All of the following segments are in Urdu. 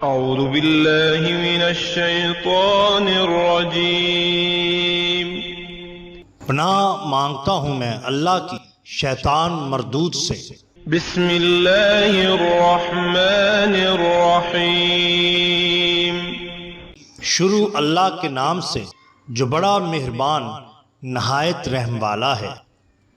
اعوذ باللہ من الشیطان الرجیم۔ پناہ مانگتا ہوں میں اللہ کی شیطان مردود سے۔ بسم اللہ الرحمن الرحیم۔ شروع اللہ کے نام سے جو بڑا مہربان نہایت رحم والا ہے۔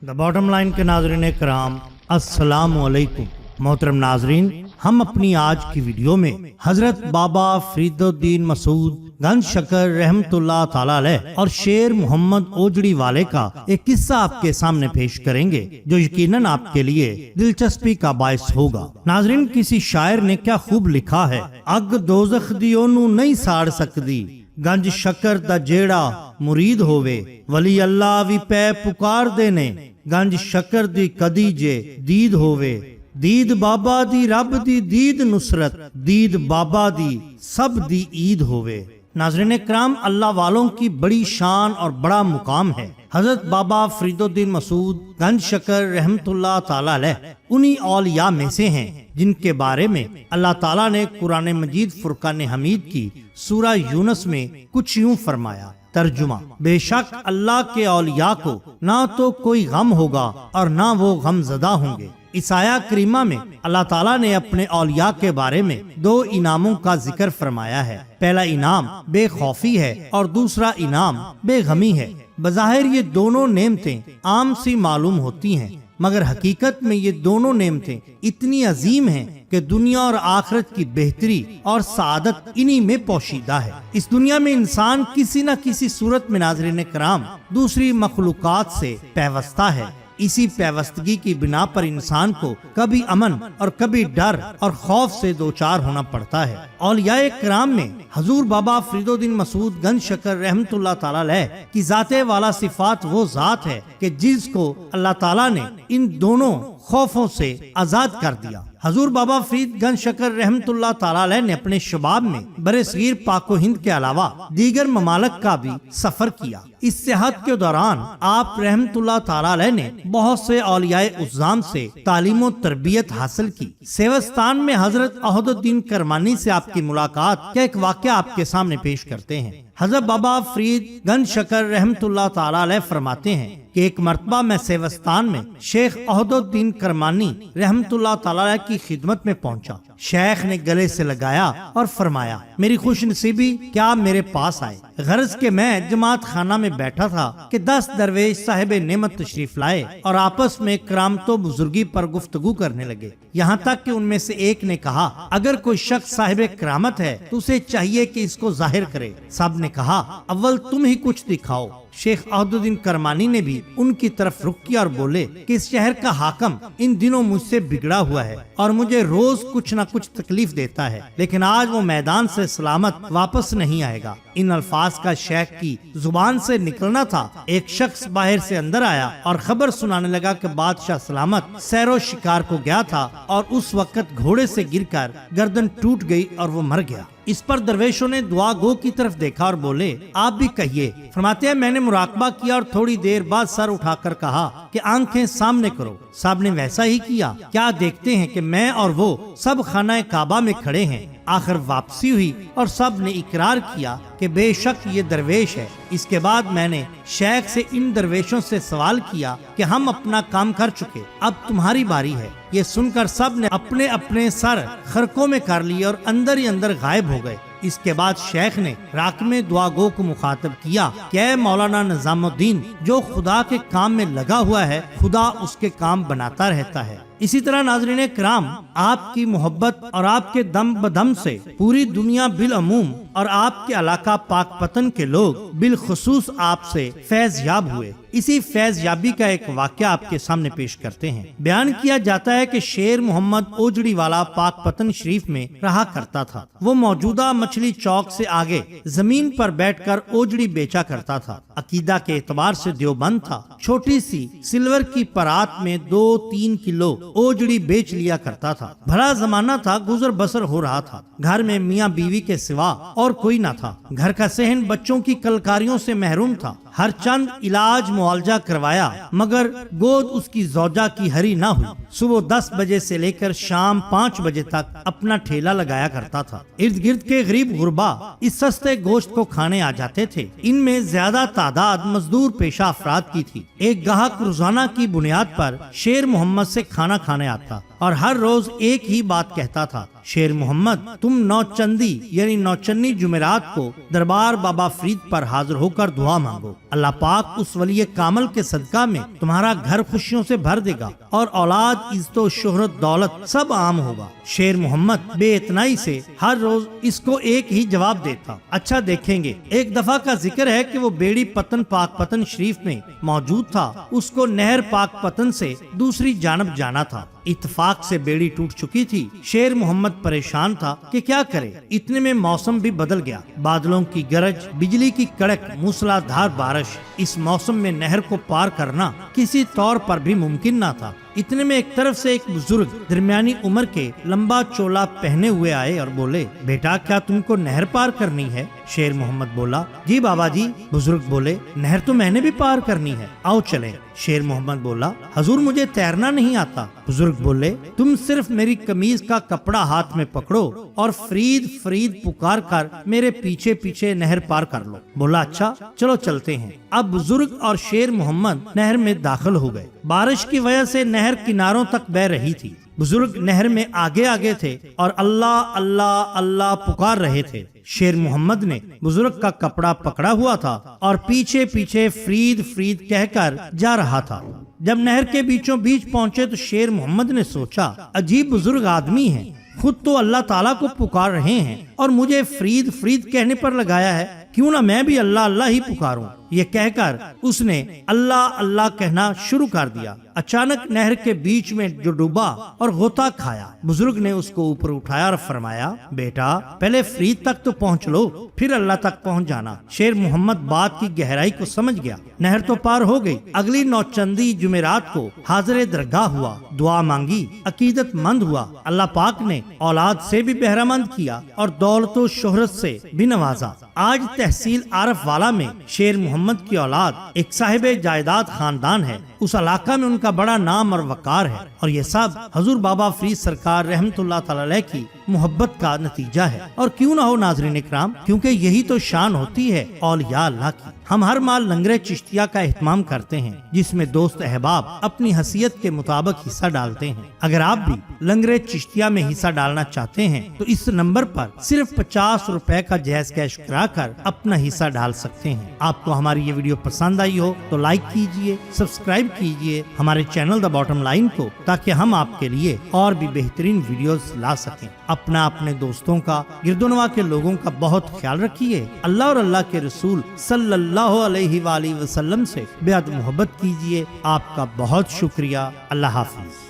دا باٹم لائن کے ناظرین کرام، السلام علیکم۔ محترم ناظرین، ہم اپنی آج کی ویڈیو میں حضرت بابا فرید الدین مسعود گنج شکر رحمت اللہ تعالی علیہ اور شیر محمد اوجڑی والے کا ایک قصہ آپ کے سامنے پیش کریں گے جو یقیناً آپ کے لیے دلچسپی کا باعث ہوگا۔ ناظرین، کسی شاعر نے کیا خوب لکھا ہے، اگ دوزخ دی اونوں نہیں ساڑ سکدی، گنج شکر دا جیڑا مرید ہووے، ولی اللہ وی پے پکار دے نے، گنج شکر دی کدی جے دید ہووے، دید بابا دی رب دی دید نصرت، دید بابا دی سب دی عید ہووے۔ ناظرین کرام، اللہ والوں کی بڑی شان اور بڑا مقام ہے۔ حضرت بابا فرید الدین مسعود گنج شکر رحمت اللہ تعالی علیہ انہی اولیاء میں سے ہیں جن کے بارے میں اللہ تعالیٰ نے قرآن مجید فرقان حمید کی سورہ یونس میں کچھ یوں فرمایا، ترجمہ: بے شک اللہ کے اولیاء کو نہ تو کوئی غم ہوگا اور نہ وہ غم زدہ ہوں گے۔ اس آیہ کریمہ میں اللہ تعالیٰ نے اپنے اولیاء کے بارے میں دو انعاموں کا ذکر فرمایا ہے۔ پہلا انعام بے خوفی ہے اور دوسرا انعام بے غمی ہے۔ بظاہر یہ دونوں نعمتیں عام سی معلوم ہوتی ہیں، مگر حقیقت میں یہ دونوں نعمتیں اتنی عظیم ہیں کہ دنیا اور آخرت کی بہتری اور سعادت انہی میں پوشیدہ ہے۔ اس دنیا میں انسان کسی نہ کسی صورت میں ناظرین کرام دوسری مخلوقات سے پیوستہ ہے۔ اسی پیوستگی کی بنا پر انسان کو کبھی امن اور کبھی ڈر اور خوف سے دوچار ہونا پڑتا ہے۔ اولیاء کرام میں حضور بابا فرید الدین مسعود گنج شکر رحمت اللہ تعالی علیہ کی ذات والا صفات وہ ذات ہے کہ جس کو اللہ تعالیٰ نے ان دونوں خوفوں سے آزاد کر دیا۔ حضور بابا فرید گنج شکر رحمت اللہ تعالی علیہ نے اپنے شباب میں برصغیر پاک و ہند کے علاوہ دیگر ممالک کا بھی سفر کیا۔ اس سیاحت کے دوران آپ رحمت اللہ تعالی علیہ نے بہت سے اولیاء عظام سے تعلیم و تربیت حاصل کی۔ سیوستان میں حضرت احد الدین کرمانی سے آپ کی ملاقات کا ایک واقعہ آپ کے سامنے پیش کرتے ہیں۔ حضرت بابا فرید گنج شکر رحمت اللہ تعالی علیہ فرماتے ہیں کہ ایک مرتبہ میں سیوستان میں شیخ احد الدین کرمانی رحمت اللہ تعالی علیہ کی خدمت میں پہنچا۔ شیخ نے گلے سے لگایا اور فرمایا، میری خوش نصیبی کیا میرے پاس آئے؟ غرض کہ میں جماعت خانہ میں بیٹھا تھا کہ 10 درویش صاحب نعمت تشریف لائے اور آپس میں کرامت و بزرگی پر گفتگو کرنے لگے، یہاں تک کہ ان میں سے ایک نے کہا، اگر کوئی شخص صاحب کرامت ہے تو اسے چاہیے کہ اس کو ظاہر کرے۔ سب نے کہا، اول تم ہی کچھ دکھاؤ۔ شیخ احد الدین کرمانی نے بھی ان کی طرف رخ کیا اور بولے کہ اس شہر کا حاکم ان دنوں مجھ سے بگڑا ہوا ہے اور مجھے روز کچھ نہ کچھ تکلیف دیتا ہے، لیکن آج وہ میدان سے سلامت واپس نہیں آئے گا۔ ان الفاظ کا شیخ کی زبان سے نکلنا تھا، ایک شخص باہر سے اندر آیا اور خبر سنانے لگا کہ بادشاہ سلامت سیر و شکار کو گیا تھا اور اس وقت گھوڑے سے گر کر گردن ٹوٹ گئی اور وہ مر گیا۔ اس پر درویشوں نے دعا گو کی طرف دیکھا اور بولے، آپ بھی کہیے۔ فرماتے ہیں، میں نے مراقبہ کیا اور تھوڑی دیر بعد سر اٹھا کر کہا کہ آنکھیں سامنے کرو۔ صاحب نے ویسا ہی کیا۔ کیا دیکھتے ہیں کہ میں اور وہ سب خانہ کعبہ میں کھڑے ہیں۔ آخر واپسی ہوئی اور سب نے اقرار کیا کہ بے شک یہ درویش ہے۔ اس کے بعد میں نے شیخ سے ان درویشوں سے سوال کیا کہ ہم اپنا کام کر چکے، اب تمہاری باری ہے۔ یہ سن کر سب نے اپنے اپنے سر خرقوں میں کر لیے اور اندر ہی اندر غائب ہو گئے۔ اس کے بعد شیخ نے راکم دعا گو کو مخاطب کیا کہ اے مولانا نظام الدین، جو خدا کے کام میں لگا ہوا ہے خدا اس کے کام بناتا رہتا ہے۔ اسی طرح ناظرین کرام، آپ کی محبت اور آپ کے دم بدم سے پوری دنیا بالعموم اور آپ کے علاقہ پاک پتن کے لوگ بالخصوص آپ سے فیض یاب ہوئے۔ اسی فیض یابی کا ایک واقعہ آپ کے سامنے پیش کرتے ہیں۔ بیان کیا جاتا ہے کہ شیر محمد اوجڑی والا پاک پتن شریف میں رہا کرتا تھا۔ وہ موجودہ مچھلی چوک سے آگے زمین پر بیٹھ کر اوجڑی بیچا کرتا تھا۔ عقیدہ کے اعتبار سے دیوبند تھا۔ چھوٹی سی سلور کی پرات میں 2-3 کلو اوجڑی بیچ لیا کرتا تھا۔ بھلا زمانہ تھا، گزر بسر ہو رہا تھا۔ گھر میں میاں بیوی کے سوا اور کوئی نہ تھا۔ گھر کا صحن بچوں کی کلکاریوں سے محروم تھا۔ ہر چند علاج معالجہ کروایا مگر گود اس کی زوجہ کی ہری نہ ہوئی۔ صبح 10 بجے سے لے کر شام 5 بجے تک اپنا ٹھیلا لگایا کرتا تھا۔ ارد گرد کے غریب غربا اس سستے گوشت کو کھانے آ جاتے تھے۔ ان میں زیادہ تعداد مزدور پیشہ افراد کی تھی۔ ایک گاہک روزانہ کی بنیاد پر شیر محمد سے کھانا کھانے آتا اور ہر روز ایک ہی بات کہتا تھا، شیر محمد تم نوچندی یعنی نوچنی جمعرات کو دربار بابا فرید پر حاضر ہو کر دعا مانگو، اللہ پاک اس ولی کامل کے صدقہ میں تمہارا گھر خوشیوں سے بھر دے گا اور اولاد عزت و شہرت دولت سب عام ہوگا۔ شیر محمد بے اتنائی سے ہر روز اس کو ایک ہی جواب دیتا، اچھا دیکھیں گے۔ ایک دفعہ کا ذکر ہے کہ وہ بیڑی پتن پاک پتن شریف میں موجود تھا، اس کو نہر پاک پتن سے دوسری جانب جانا تھا۔ اتفاق سے بیڑی ٹوٹ چکی تھی۔ شیر محمد پریشان تھا کہ کیا کرے۔ اتنے میں موسم بھی بدل گیا، بادلوں کی گرج، بجلی کی کڑک، موسلا دھار بارش۔ اس موسم میں نہر کو پار کرنا کسی طور پر بھی ممکن نہ تھا۔ اتنے میں ایک طرف سے ایک بزرگ درمیانی عمر کے لمبا چولا پہنے ہوئے آئے اور بولے، بیٹا کیا تم کو نہر پار کرنی ہے؟ شیر محمد بولا، جی بابا جی۔ بزرگ بولے، نہر تو میں نے بھی پار کرنی ہے، آؤ چلیں۔ شیر محمد بولا، حضور مجھے تیرنا نہیں آتا۔ بزرگ بولے، تم صرف میری قمیض کا کپڑا ہاتھ میں پکڑو اور فرید فرید پکار کر میرے پیچھے پیچھے نہر پار کر لو۔ بولا، اچھا چلو چلتے ہیں۔ اب بزرگ اور شیر محمد نہر میں داخل ہو گئے۔ بارش کی وجہ سے نہر کناروں تک بہ رہی تھی۔ بزرگ نہر میں آگے آگے تھے اور اللہ اللہ اللہ پکار رہے تھے۔ شیر محمد نے بزرگ کا کپڑا پکڑا ہوا تھا اور پیچھے پیچھے فرید فرید کہہ کر جا رہا تھا۔ جب نہر کے بیچوں بیچ پہنچے تو شیر محمد نے سوچا، عجیب بزرگ آدمی ہیں، خود تو اللہ تعالیٰ کو پکار رہے ہیں اور مجھے فرید فرید کہنے پر لگایا ہے، کیوں نہ میں بھی اللہ اللہ ہی پکاروں۔ یہ کہہ کر اس نے اللہ اللہ کہنا شروع کر دیا۔ اچانک نہر کے بیچ میں جو ڈوبا اور غوطہ کھایا، بزرگ نے اس کو اوپر اٹھایا اور فرمایا، بیٹا پہلے فرید تک تو پہنچ لو، پھر اللہ تک پہنچ جانا۔ شیر محمد بات کی گہرائی کو سمجھ گیا، نہر تو پار ہو گئی۔ اگلی نوچندی جمعرات کو حاضر درگاہ ہوا، دعا مانگی، عقیدت مند ہوا۔ اللہ پاک نے اولاد سے بھی بہرہ مند کیا اور دولت و شہرت سے بھی نوازا۔ آج تحصیل عارف والا میں شیر محمد کی اولاد ایک صاحب جائیداد خاندان ہے۔ اس علاقہ میں ان کا بڑا نام اور وقار ہے اور یہ سب حضور بابا فرید سرکار رحمت اللہ تعالی علیہ کی محبت کا نتیجہ ہے۔ اور کیوں نہ ہو ناظرین اکرام، کیونکہ یہی تو شان ہوتی ہے اولیاء اللہ کی۔ ہم ہر مال لنگر چشتیہ کا اہتمام کرتے ہیں، جس میں دوست احباب اپنی حیثیت کے مطابق حصہ ڈالتے ہیں۔ اگر آپ بھی لنگر چشتیہ میں حصہ ڈالنا چاہتے ہیں تو اس نمبر پر صرف 50 روپے کا جہیز کیش کرا کر اپنا حصہ ڈال سکتے ہیں۔ آپ کو ہماری یہ ویڈیو پسند آئی ہو تو لائک کیجئے، سبسکرائب کیجئے ہمارے چینل دا باٹم لائن کو، تاکہ ہم آپ کے لیے اور بھی بہترین ویڈیوز لا سکیں۔ اپنے دوستوں کا، گرد و نواح کے لوگوں کا بہت خیال رکھیے۔ اللہ اور اللہ کے رسول صلی اللہ علیہ وآلہ وسلم سے بے حد محبت کیجئے۔ آپ کا بہت شکریہ۔ اللہ حافظ۔